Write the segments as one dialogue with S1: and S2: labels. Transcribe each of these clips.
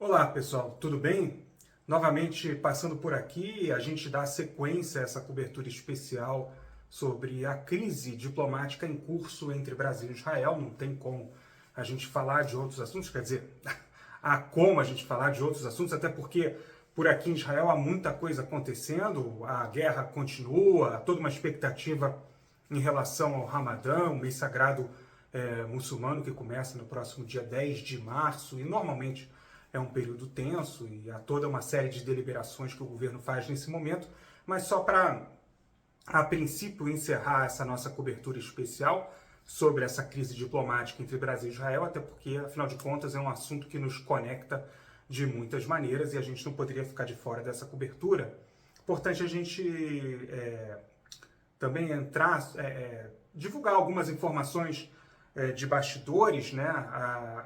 S1: Olá pessoal, tudo bem? Novamente passando por aqui, a gente dá sequência a essa cobertura especial sobre a crise diplomática em curso entre Brasil e Israel. Não tem como a gente falar de outros assuntos, quer dizer, há como a gente falar de outros assuntos, até porque por aqui em Israel há muita coisa acontecendo, a guerra continua, há toda uma expectativa em relação ao Ramadã, o mês sagrado muçulmano que começa no próximo dia 10 de março, e normalmente é um período tenso e há toda uma série de deliberações que o governo faz nesse momento, mas só para, a princípio, encerrar essa nossa cobertura especial sobre essa crise diplomática entre Brasil e Israel, até porque, afinal de contas, é um assunto que nos conecta de muitas maneiras e a gente não poderia ficar de fora dessa cobertura. Importante a gente também entrar, divulgar algumas informações de bastidores, né?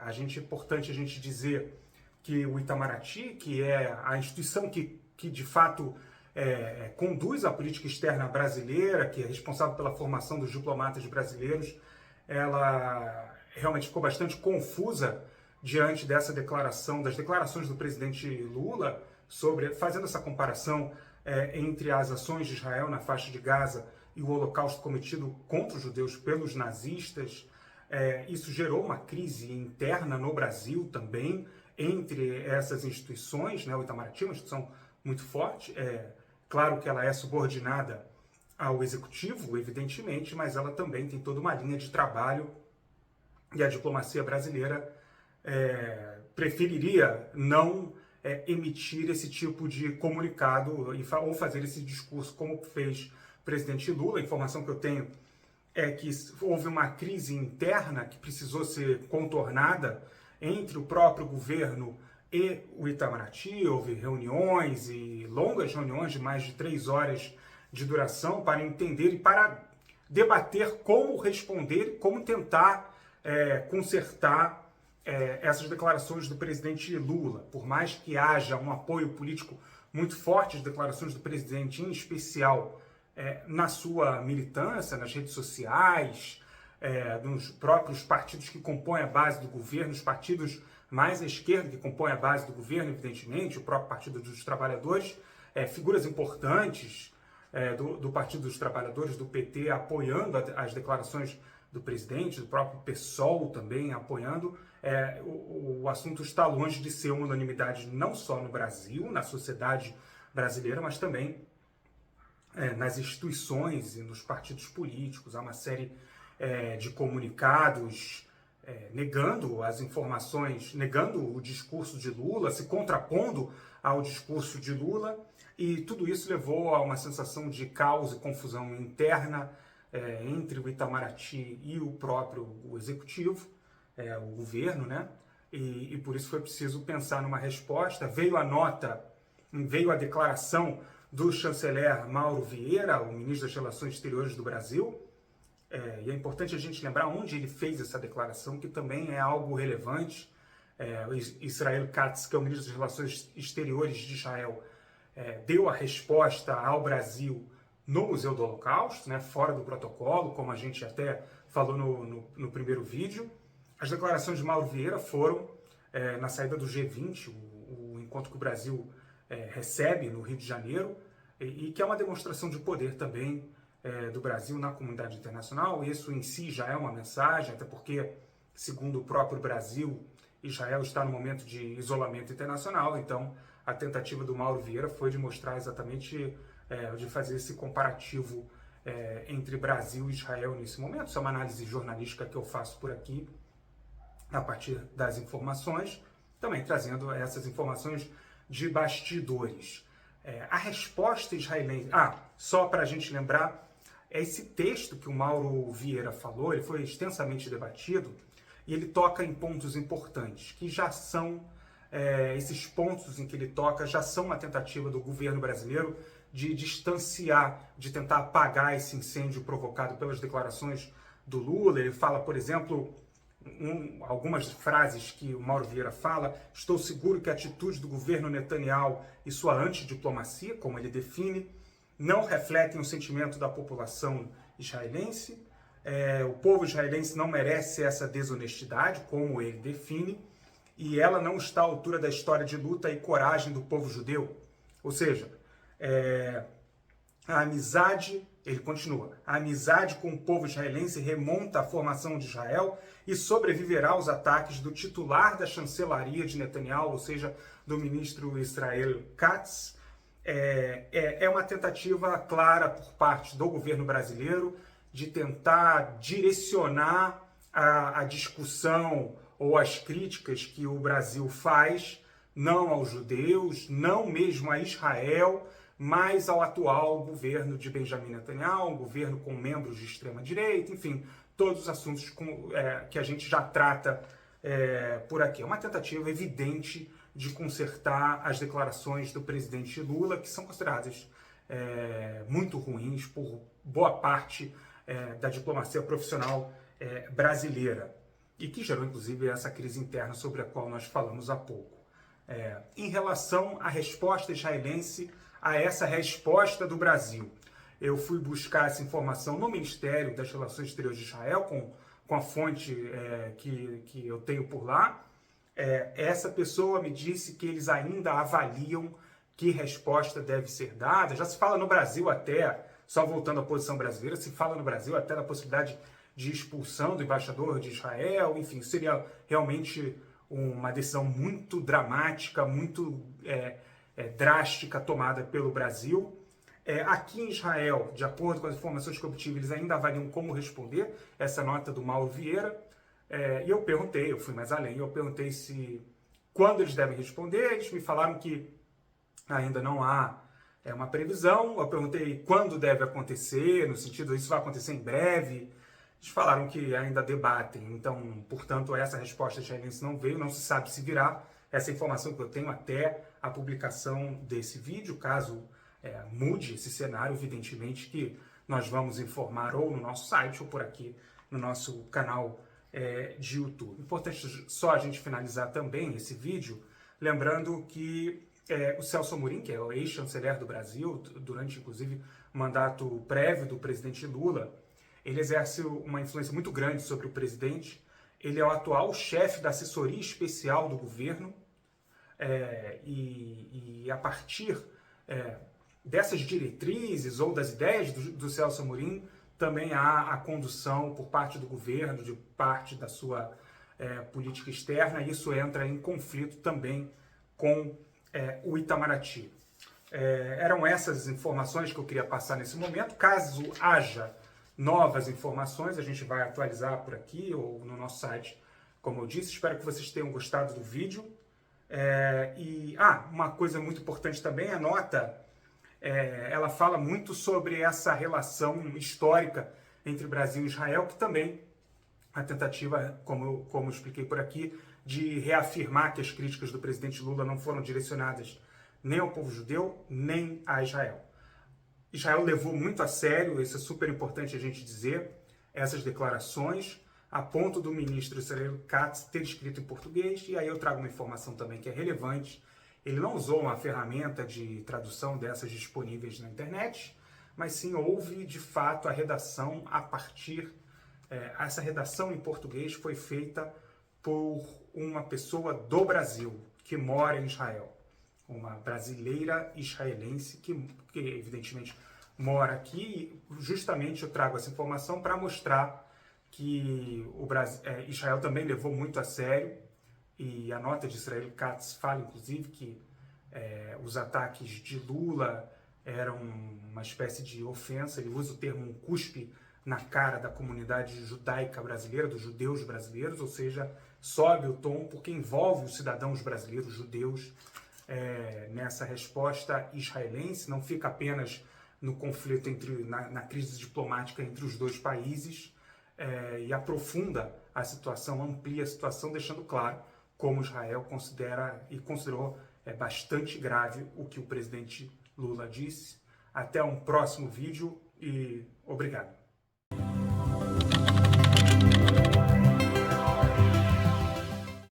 S1: É importante a gente dizer que o Itamaraty, que é a instituição que de fato conduz a política externa brasileira, que é responsável pela formação dos diplomatas brasileiros, ela realmente ficou bastante confusa diante dessa declaração, das declarações do presidente Lula, fazendo essa comparação entre as ações de Israel na faixa de Gaza e o holocausto cometido contra os judeus pelos nazistas. Isso gerou uma crise interna no Brasil também, entre essas instituições, né? O Itamaraty é uma instituição muito forte, claro que ela é subordinada ao executivo, evidentemente, mas ela também tem toda uma linha de trabalho e a diplomacia brasileira preferiria não emitir esse tipo de comunicado ou fazer esse discurso como fez o presidente Lula. A informação que eu tenho é que houve uma crise interna que precisou ser contornada entre o próprio governo e o Itamaraty. Houve reuniões e longas reuniões de mais de 3 horas de duração para entender e para debater como responder, como tentar consertar essas declarações do presidente Lula. Por mais que haja um apoio político muito forte às declarações do presidente, em especial na sua militância, nas redes sociais, nos próprios partidos que compõem a base do governo, os partidos mais à esquerda que compõem a base do governo, evidentemente, o próprio Partido dos Trabalhadores, figuras importantes do Partido dos Trabalhadores, do PT, apoiando as declarações do presidente, do próprio PSOL também apoiando. O assunto está longe de ser uma unanimidade não só no Brasil, na sociedade brasileira, mas também nas instituições e nos partidos políticos. Há uma série de comunicados negando as informações, negando o discurso de Lula, se contrapondo ao discurso de Lula, e tudo isso levou a uma sensação de caos e confusão interna entre o Itamaraty e o próprio executivo, o governo, né? E por isso foi preciso pensar numa resposta. Veio a declaração do chanceler Mauro Vieira, o ministro das Relações Exteriores do Brasil, e é importante a gente lembrar onde ele fez essa declaração, que também é algo relevante. O Israel Katz, que é o ministro das Relações Exteriores de Israel, deu a resposta ao Brasil no Museu do Holocausto, né, fora do protocolo, como a gente até falou no primeiro vídeo. As declarações de Mauro Vieira foram na saída do G20, o encontro que o Brasil recebe no Rio de Janeiro, e que é uma demonstração de poder também do Brasil na comunidade internacional. Isso em si já é uma mensagem, até porque, segundo o próprio Brasil, Israel está no momento de isolamento internacional. Então, a tentativa do Mauro Vieira foi de mostrar exatamente, de fazer esse comparativo entre Brasil e Israel nesse momento. Isso é uma análise jornalística que eu faço por aqui, a partir das informações, também trazendo essas informações de bastidores. A resposta israelense... só para a gente lembrar, esse texto que o Mauro Vieira falou, ele foi extensamente debatido e ele toca em pontos importantes, que já são, esses pontos em que ele toca, já são uma tentativa do governo brasileiro de distanciar, de tentar apagar esse incêndio provocado pelas declarações do Lula. Ele fala, por exemplo, algumas frases que o Mauro Vieira fala: estou seguro que a atitude do governo Netanyahu e sua antidiplomacia, como ele define, não refletem o sentimento da população israelense. O povo israelense não merece essa desonestidade, como ele define, e ela não está à altura da história de luta e coragem do povo judeu. Ou seja, a amizade, ele continua, a amizade com o povo israelense remonta à formação de Israel e sobreviverá aos ataques do titular da chancelaria de Netanyahu, ou seja, do ministro Israel Katz. É uma tentativa clara por parte do governo brasileiro de tentar direcionar a discussão ou as críticas que o Brasil faz, não aos judeus, não mesmo a Israel, mas ao atual governo de Benjamin Netanyahu, um governo com membros de extrema-direita, enfim, todos os assuntos que a gente já trata por aqui. É uma tentativa evidente de consertar as declarações do presidente Lula, que são consideradas muito ruins por boa parte da diplomacia profissional brasileira, e que gerou, inclusive, essa crise interna sobre a qual nós falamos há pouco. Em relação à resposta israelense a essa resposta do Brasil, eu fui buscar essa informação no Ministério das Relações Exteriores de Israel, com a fonte que eu tenho por lá. Essa pessoa me disse que eles ainda avaliam que resposta deve ser dada. Já se fala no Brasil até, só voltando à posição brasileira, se fala no Brasil até da possibilidade de expulsão do embaixador de Israel. Enfim, seria realmente uma decisão muito dramática, muito drástica tomada pelo Brasil. Aqui em Israel, de acordo com as informações que eu obtive, eles ainda avaliam como responder essa nota do Mauro Vieira. E eu perguntei, eu fui mais além, eu perguntei quando eles devem responder. Eles me falaram que ainda não há uma previsão. Eu perguntei quando deve acontecer, no sentido, isso vai acontecer em breve. Eles falaram que ainda debatem, então, portanto, essa resposta israelense não veio, não se sabe se virá. Essa informação que eu tenho até a publicação desse vídeo, caso mude esse cenário, evidentemente que nós vamos informar ou no nosso site ou por aqui no nosso canal de YouTube. Importante só a gente finalizar também esse vídeo, lembrando que o Celso Amorim, que é o ex-chanceler do Brasil, durante inclusive o mandato prévio do presidente Lula, ele exerce uma influência muito grande sobre o presidente. Ele é o atual chefe da assessoria especial do governo, e a partir dessas diretrizes ou das ideias do Celso Amorim, também há a condução por parte do governo, de parte da sua política externa, e isso entra em conflito também com o Itamaraty. Eram essas informações que eu queria passar nesse momento. Caso haja novas informações, a gente vai atualizar por aqui ou no nosso site, como eu disse. Espero que vocês tenham gostado do vídeo. Uma coisa muito importante também, a nota, ela fala muito sobre essa relação histórica entre Brasil e Israel, que também a tentativa, como eu expliquei por aqui, de reafirmar que as críticas do presidente Lula não foram direcionadas nem ao povo judeu, nem a Israel. Israel levou muito a sério, isso é super importante a gente dizer, essas declarações, a ponto do ministro Israel Katz ter escrito em português. E aí eu trago uma informação também que é relevante. Ele não usou uma ferramenta de tradução dessas disponíveis na internet, mas sim houve, de fato, a redação a partir... essa redação em português foi feita por uma pessoa do Brasil, que mora em Israel. Uma brasileira israelense que evidentemente mora aqui. Justamente eu trago essa informação para mostrar que Israel também levou muito a sério, e a nota de Israel Katz fala, inclusive, que os ataques de Lula eram uma espécie de ofensa. Ele usa o termo um cuspe na cara da comunidade judaica brasileira, dos judeus brasileiros, ou seja, sobe o tom porque envolve os cidadãos brasileiros judeus nessa resposta israelense. Não fica apenas no conflito na crise diplomática entre os dois países, e aprofunda a situação, amplia a situação, deixando claro como Israel considera e considerou bastante grave o que o presidente Lula disse. Até um próximo vídeo e obrigado.